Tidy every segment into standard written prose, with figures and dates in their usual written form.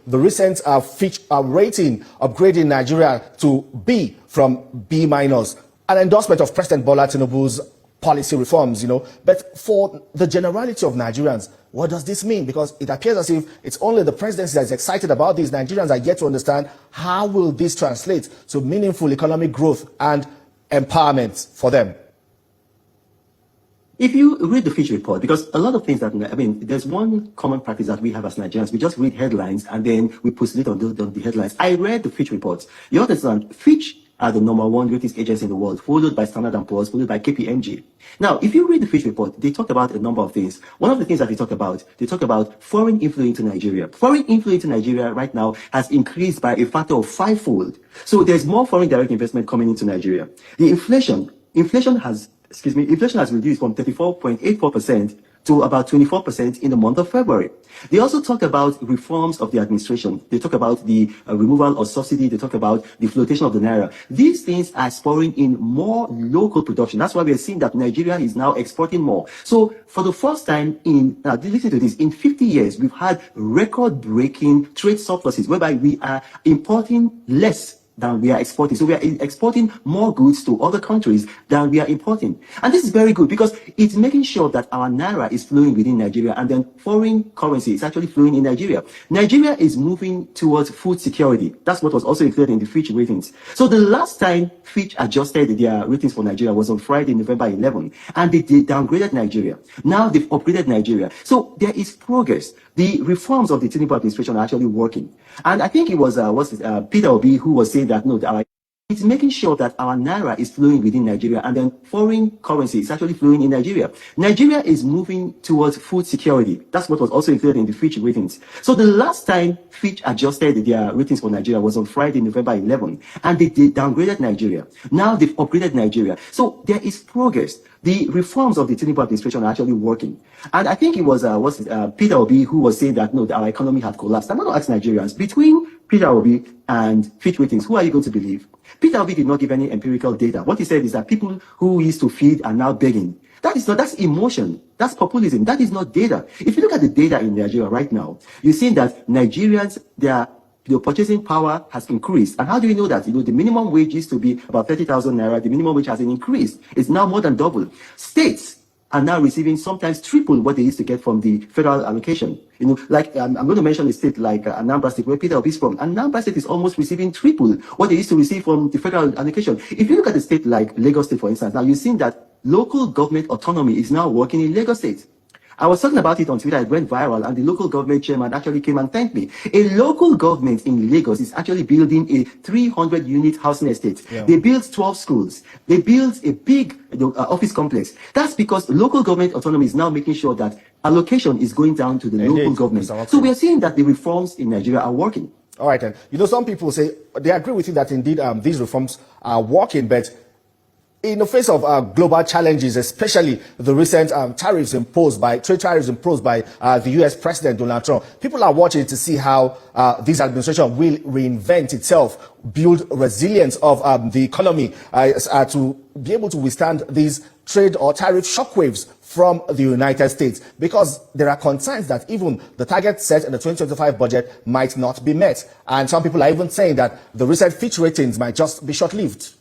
the recent Fitch rating upgrading Nigeria to B from B minus, an endorsement of President Bola Tinubu's policy reforms, But for the generality of Nigerians, what does this mean? Because it appears as if it's only the presidency that is excited about these. Nigerians are yet to understand how will this translate to meaningful economic growth and empowerment for them. If you read the Fitch report, because a lot of things there's one common practice that we have as Nigerians. We just read headlines and then we proceed on the headlines. I read the Fitch reports. You understand, Fitch are the #1 ratings agency in the world, followed by Standard & Poor's, followed by KPMG. Now, if you read the Fitch report, they talked about a number of things. One of the things that they talk about foreign inflow into Nigeria. Foreign inflow into Nigeria right now has increased by a factor of 5-fold. So there's more foreign direct investment coming into Nigeria. The inflation has reduced from 34.84% to about 24% in the month of February. They also talk about reforms of the administration. They talk about the removal of subsidy. They talk about the flotation of the naira. These things are spurring in more local production. That's why we are seeing that Nigeria is now exporting more. So for the first time listen to this, in 50 years, we've had record-breaking trade surpluses whereby we are importing less than we are exporting. So we are exporting more goods to other countries than we are importing. And this is very good because it's making sure that our naira is flowing within Nigeria and then foreign currency is actually flowing in Nigeria. Nigeria is moving towards food security. That's what was also included in the Fitch ratings. So the last time Fitch adjusted their ratings for Nigeria was on Friday, November 11, and they downgraded Nigeria. Now they've upgraded Nigeria. So there is progress. The reforms of the TINUBU administration are actually working. And I think it was Peter Obi who was saying that, it's making sure that our naira is flowing within Nigeria and then foreign currency is actually flowing in Nigeria. Nigeria is moving towards food security. That's what was also included in the Fitch ratings. So the last time Fitch adjusted their ratings for Nigeria was on Friday, November 11, and they downgraded Nigeria. Now they've upgraded Nigeria. So there is progress. The reforms of the TINUBU administration are actually working. And I think it was Peter Obi who was saying that, our economy had collapsed. I'm going to ask Nigerians, between Peter Obi and Fitch ratings, who are you going to believe? Peter Obi did not give any empirical data. What he said is that people who used to feed are now begging. That's emotion. That's populism. That is not data. If you look at the data in Nigeria right now, you're seeing that Nigerians, their purchasing power has increased. And how do we know that? The minimum wage used to be about 30,000 naira. The minimum wage has increased. It's now more than double. States are now receiving sometimes triple what they used to get from the federal allocation. I'm going to mention a state like Anambra State, where Peter Obi is from. Anambra State is almost receiving triple what they used to receive from the federal allocation. If you look at a state like Lagos State, for instance, now you've seen that local government autonomy is now working in Lagos State. I was talking about it on Twitter, it went viral, and the local government chairman actually came and thanked me. A local government in Lagos is actually building a 300-unit housing estate. Yeah. They built 12 schools. They built a big office complex. That's because local government autonomy is now making sure that allocation is going down to the local government. So we are seeing that the reforms in Nigeria are working. All right, then. Some people say, they agree with you that indeed these reforms are working, but in the face of global challenges, especially the recent trade tariffs imposed by the U.S. President Donald Trump, people are watching to see how this administration will reinvent itself, build resilience of the economy to be able to withstand these trade or tariff shockwaves from the United States, because there are concerns that even the target set in the 2025 budget might not be met. And some people are even saying that the recent Fitch ratings might just be short-lived.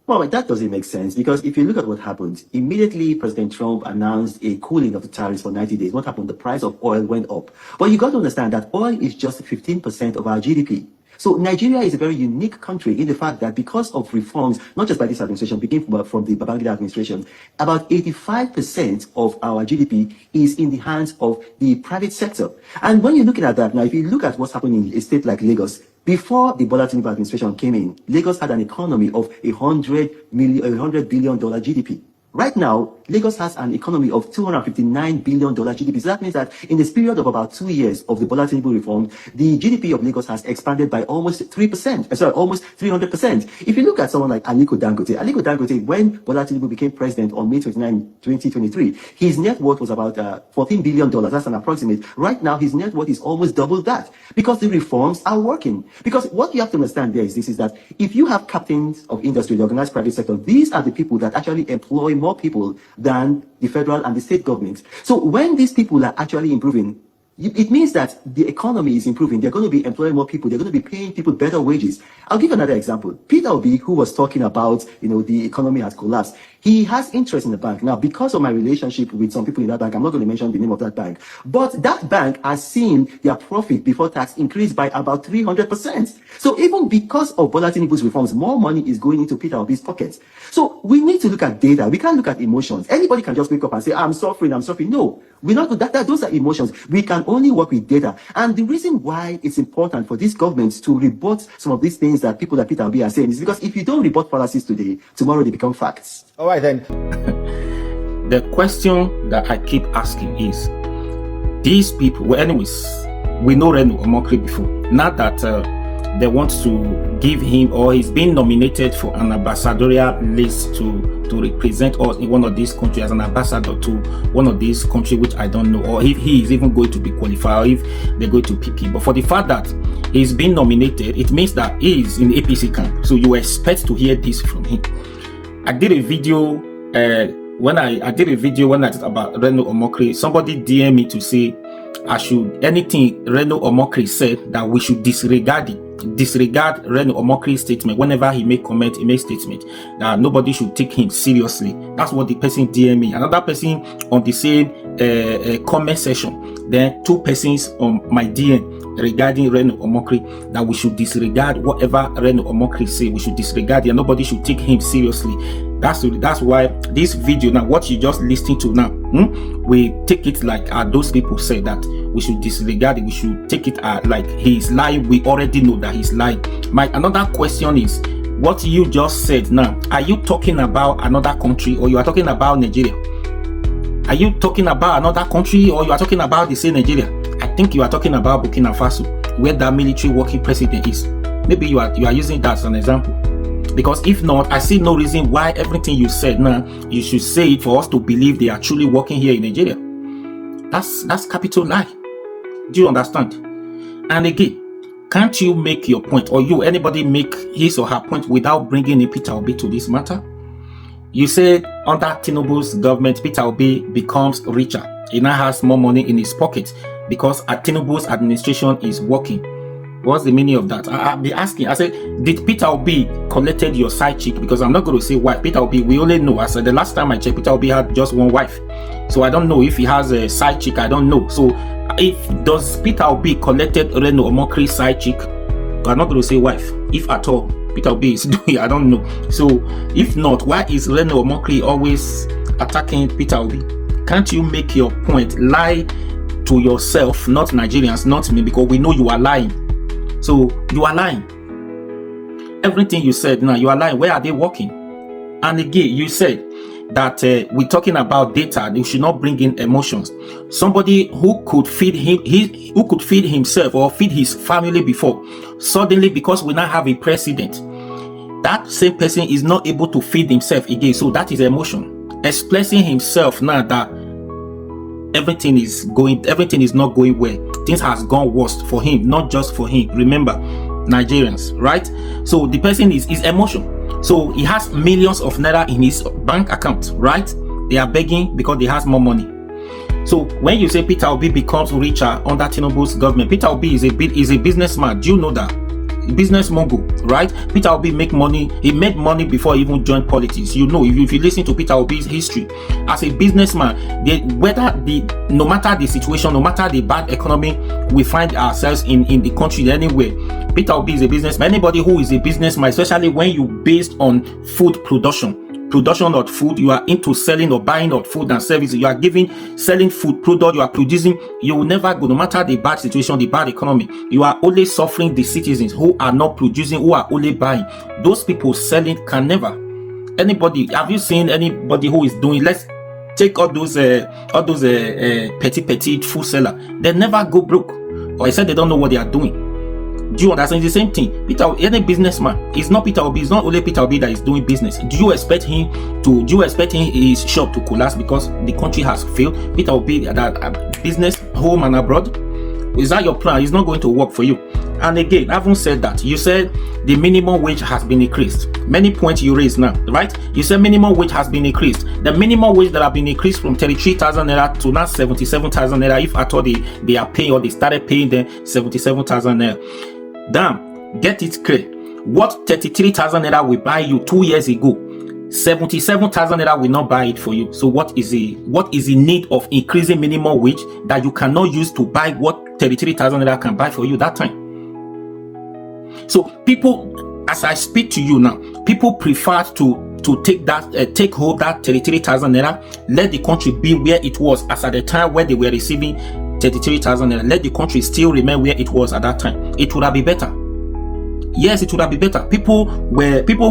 Well, that doesn't make sense, because if you look at what happened, immediately President Trump announced a cooling of the tariffs for 90 days. What happened? The price of oil went up. But you got to understand that oil is just 15% of our GDP. So Nigeria is a very unique country in the fact that because of reforms, not just by this administration, beginning from the Babangida administration, about 85% of our GDP is in the hands of the private sector. And when you're looking at that now, if you look at what's happening in a state like Lagos, before the Bola Tinubu administration came in, Lagos had an economy of $100 billion GDP. Right now, Lagos has an economy of $259 billion GDP. So that means that in this period of about 2 years of the Bola Tinubu reform, the GDP of Lagos has expanded by almost 3%, almost 300%. If you look at someone like Aliko Dangote, when Bola Tinubu became president on May 29, 2023, his net worth was about $14 billion. That's an approximate. Right now, his net worth is almost double that, because the reforms are working. Because what you have to understand there is this, is that if you have captains of industry, the organized private sector, these are the people that actually employ more people than the federal and the state governments. So when these people are actually improving, it means that the economy is improving. They're going to be employing more people. They're going to be paying people better wages. I'll give another example. Peter Obi, who was talking about, the economy has collapsed. He has interest in the bank. Now, because of my relationship with some people in that bank, I'm not going to mention the name of that bank, but that bank has seen their profit before tax increase by about 300%. So even because of Bola Tinubu's reforms, more money is going into Peter Obi's pockets. So we need to look at data. We can't look at emotions. Anybody can just wake up and say, I'm suffering. No, we're not. Those are emotions. We can only work with data. And the reason why it's important for these governments to rebut some of these things that people like Peter Obi are saying is because if you don't rebut policies today, tomorrow they become facts. All right, then. The question that I keep asking is, these people, well, anyways, we know RENO Omokri before. Not that they want to give him, or he's been nominated for an ambassadorial list to represent us in one of these countries as an ambassador to one of these countries, which I don't know, or if he is even going to be qualified, or if they're going to pick him. But for the fact that he's been nominated, it means that he is in the APC camp. So you expect to hear this from him. I did a video when I talked about RENO Omokri. Somebody DM me to say anything RENO Omokri said, that we should disregard RENO Omokri's statement. Whenever he make comment, he makes statement that nobody should take him seriously. That's what the person DM me. Another person on the same comment section, then 2 persons on my DM regarding RENO Omokri, that we should disregard whatever RENO Omokri say. We should disregard it, and nobody should take him seriously. That's why this video now, what you just listening to now, we take it like those people say that we should disregard it. We should take it like he's lying. We already know that he's lying. My another question is, what you just said now, are you talking about another country, or you are talking about Nigeria? Are you talking about another country, or you are talking about the same Nigeria? I think you are talking about Burkina Faso, where that military working president is. Maybe you are using that as an example. Because if not, I see no reason why everything you said now, you should say it for us to believe they are truly working here in Nigeria. That's capital lie. Do you understand? And again, can't you make your point, or anybody make his or her point without bringing in Peter Obi to this matter? You said under TINUBU'S government, Peter Obi becomes richer. He now has more money in his pocket because TINUBU'S administration is working. What's the meaning of that? I'll be asking. I said, did Peter Obi collected your side chick? Because I'm not going to say why. Peter Obi, we only know. I said the last time I checked, Peter Obi had just one wife. So I don't know if he has a side chick. I don't know. So does Peter Obi collected RENO Omokri's side chick? I'm not going to say wife, if at all. Peter Obi is doing, I don't know. So if not, why is RENO Omokri always attacking Peter Obi? Can't you make your point? Lie to yourself, not Nigerians, not me, because we know you are lying. So you are lying. Everything you said now, you are lying. Where are they working? And again, you said that we're talking about data. They should not bring in emotions. Somebody who could feed who could feed himself or feed his family before, suddenly because we now have a president, that same person is not able to feed himself again. So that is emotion. Expressing himself now that everything is not going well. Things has gone worse for him, not just for him. Remember, Nigerians, right? So the person is emotion. So he has millions of naira in his bank account, right? They are begging because they has more money. So when you say Peter Obi becomes richer under TINUBU'S government, Peter Obi is a businessman. Do you know that? Business mogul, right? Peter Obi make money. He made money before he even joined politics. You know, if you listen to Peter Obi's history as a businessman, no matter the situation, no matter the bad economy we find ourselves in the country anywhere, Peter Obi is a businessman. Anybody who is a businessman, especially when you based on food production of food, you are into selling or buying of food and services, you are selling food product, you are producing, you will never go, no matter the bad situation, the bad economy, you are only suffering the citizens who are not producing, who are only buying. Those people selling can never. Anybody, have you seen anybody who is doing, let's take all those petty food seller, they never go broke, or I said they don't know what they are doing. Do you understand? It's the same thing. Any businessman, it's not Peter Obi, it's not only Peter Obi that is doing business. Do you expect his shop to collapse because the country has failed? Peter Obi, that business home and abroad, is that your plan? It's not going to work for you. And again, I haven't said that. You said the minimum wage has been increased. Many points you raised now, right? You said minimum wage has been increased. The minimum wage that have been increased from 33,000 naira to now 77,000 naira, if at all they are paying, or they started paying them 77,000 naira. Damn, get it clear. What 33,000 naira will buy you 2 years ago, 77,000 naira will not buy it for you. So what is the need of increasing minimum wage that you cannot use to buy what 33,000 naira can buy for you that time? So people, as I speak to you now, people prefer to take hold that 33,000 naira, let the country be where it was as at the time when they were receiving 33,000 naira. Let the country still remain where it was at that time. It would have been better. Yes, it would have been better. People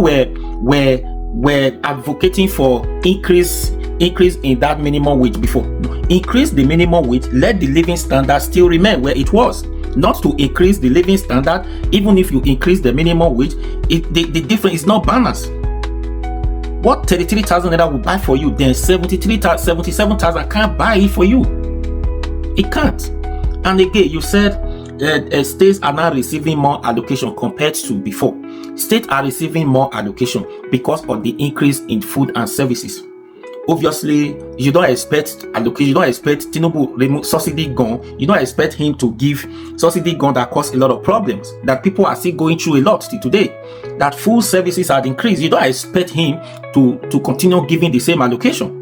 were advocating for increase in that minimum wage before. Increase the minimum wage, let the living standard still remain where it was. Not to increase the living standard. Even if you increase the minimum wage, the difference is not balanced. What 33,000 naira will buy for you, then 77,000 can't buy it for you. It can't. And again, you said states are now receiving more allocation compared to before. States are receiving more allocation because of the increase in food and services. Obviously, you don't expect allocation. You don't expect Tinubu remove subsidy gun. You don't expect him to give subsidy gun that cause a lot of problems that people are still going through a lot till today. That food services have increased. You don't expect him to continue giving the same allocation.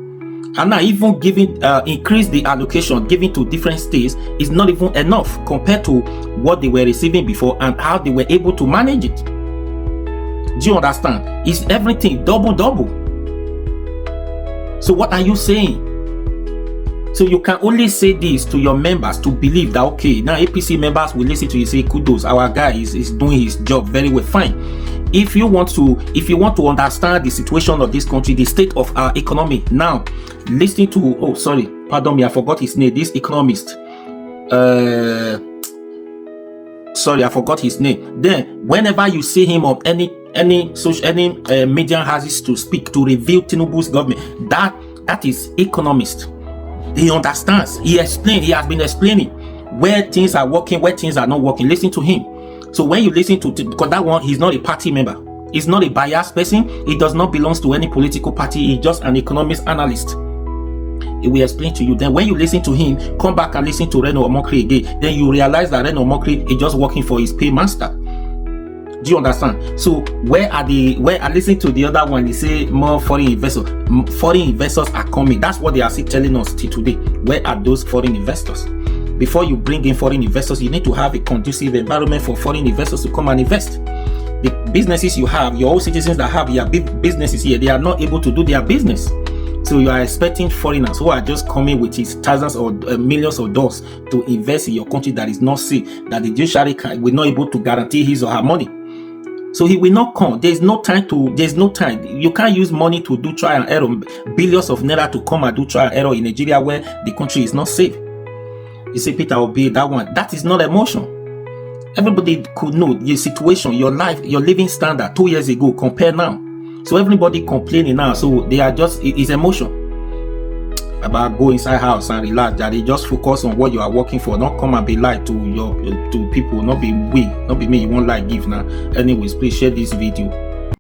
And now even giving increase the allocation given to different states is not even enough compared to what they were receiving before and how they were able to manage it. Do you understand? It's everything double. So what are you saying? So you can only say this to your members to believe that, okay, now APC members will listen to you, say kudos, our guy is doing his job very well, fine. If you want to understand the situation of this country, the state of our economy now, listening to, pardon me, I forgot his name, this economist, I forgot his name. Then whenever you see him on any media houses to speak, to review Tinubu's government, that is economist. He understands. He explained. He has been explaining where things are working, where things are not working. Listen to him. So when you listen to, because that one, he's not a party member. He's not a biased person. He does not belong to any political party. He's just an economist analyst. He will explain to you. Then when you listen to him, come back and listen to RENO Omokri again. Then you realize that RENO Omokri is just working for his paymaster. Do you understand? So where I listen to the other one, they say more foreign investors. Foreign investors are coming. That's what they are still telling us till today. Where are those foreign investors? Before you bring in foreign investors, you need to have a conducive environment for foreign investors to come and invest. The businesses you have, your own citizens that have their big businesses here, they are not able to do their business. So you are expecting foreigners who are just coming with his thousands or millions of dollars to invest in your country that is not safe, that the judiciary will not able to guarantee his or her money. So he will not come. There's no time. You can't use money to do trial and error, billions of naira to come and do trial and error in Nigeria where the country is not safe. You say Peter Obi, that one, that is not emotion. Everybody could know your situation, your life, your living standard 2 years ago compare now. So everybody complaining now. So they are just, it's emotion. About go inside house and relax, that they just focus on what you are working for, not come and be lied to people, not be me you won't like give now. Anyways, please share this video.